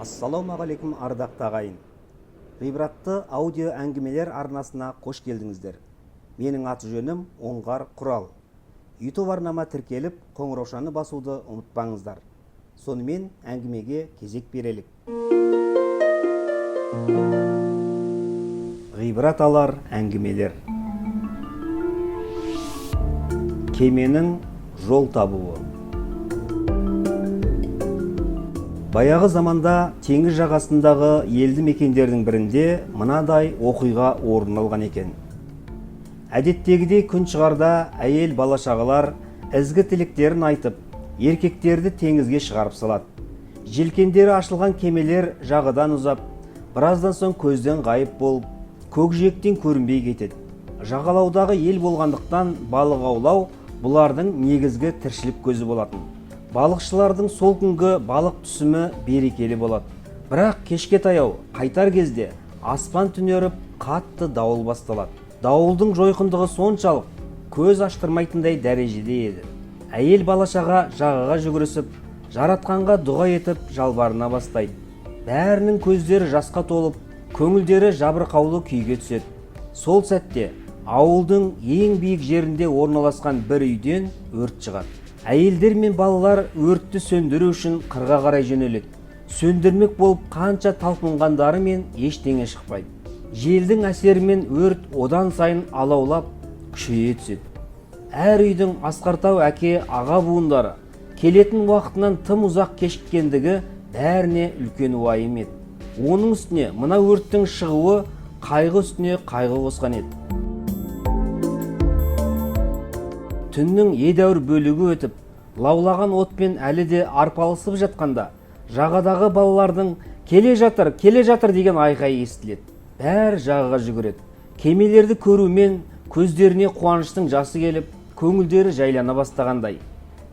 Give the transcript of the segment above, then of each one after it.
Ассалаумағалейкум ардақты ағайын. Ғибратты аудио әңгімелер арнасына қош келдіңіздер. Менің аты жөнім Оңғар Құрал. YouTube арнама тіркеліп, қоңыраушаны басуды ұмытпаңыздар. Сонымен әңгімеге кезек берелік. Ғибрат алар әңгімелер. Кеменің жол табуы. Баяғы заманда теңіз жағасындағы елді мекендердің бірінде мынадай оқиға орын алған екен. Әдеттегідей күн шығарда әйел бала-шағалар ізгі тілектерін айтып, еркектерді теңізге шығарып салады. Желкендері ашылған кемелер жағадан ұзап, біраздан соң көзден ғайып болып, көкжиектен көрінбей кетеді. Жағалаудағы ел болғандықтан балық аулау бұлардың негізгі тіршілік көзі болатын. Балықшылардың сол күнгі балық түсімі берекелі болады. Бірақ кешке таяу қайтар кезде аспан түнеріп, қатты дауыл басталады. Дауылдың жойқындығы соншалық көз аштырмайтындай дәрежеде еді. Әйел бала-шаға жағаға жүгірісіп, жаратқанға дұға етіп жалбарына бастайды. Бәрінің көздері жасқа толып, көңілдері жабырқаулы күйге түседі. Сол сәтте ауылдың ең биік жерінде орналасқан бір үйден өрт шығады. Әйелдер мен балалар өртті сөндіру үшін қырға қарай жөнеледі. Сөндірмек болып қанша талпынғандары мен ештеңе шықпайды. Желдің әсерімен өрт одан сайын алаулап күшейе түседі. Әр үйдің асқартау әке аға буындары келетін уақытынан тым ұзақ кешіккендігі бәріне үлкен уайым еді. Оның үстіне мына өрттің шығуы қайғы үстіне қайғы қосқан еді. Түннің едәуір бөлігі өтіп, лаулаған отпен әлі де арпалысып жатқанда, жағадағы балалардың келе жатыр деген айқайы естіледі. Бәрі жағаға жүгіреді. Кемелерді көрумен көздеріне қуаныштың жасы келіп, көңілдері жайлана бастағандай.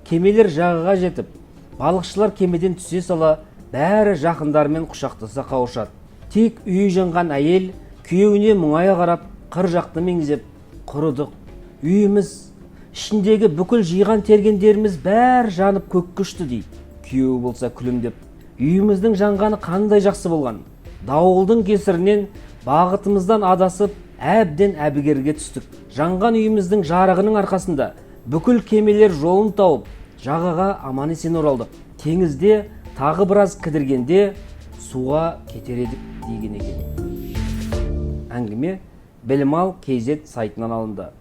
Кемелер жағаға жетіп, балықшылар кемеден түсе сала, бәрі жақындармен құшақтаса қауышады. Тек үйі жанған әйел күйеуіне мұңая қарап, қыр жақты меңзеп, құрыдық, үйіміз, ішіндегі бүкіл жиған тергендеріміз бәр жанып көкке ұшты дейді. Күйеуі болса күлімдеп, үйіміздің жанғаны қандай жақсы болған. Дауылдың кесірінен бағытымыздан адасып, әбден әбігерге түстік. Жанған үйіміздің жарығының арқасында бүкіл кемелер жолын тауып, жағаға аман есен оралдық. Теңізде тағы біраз кідіргенде суға кетер едік деген екен. Әңгіме Білім Ал KZ сайтынан алынды.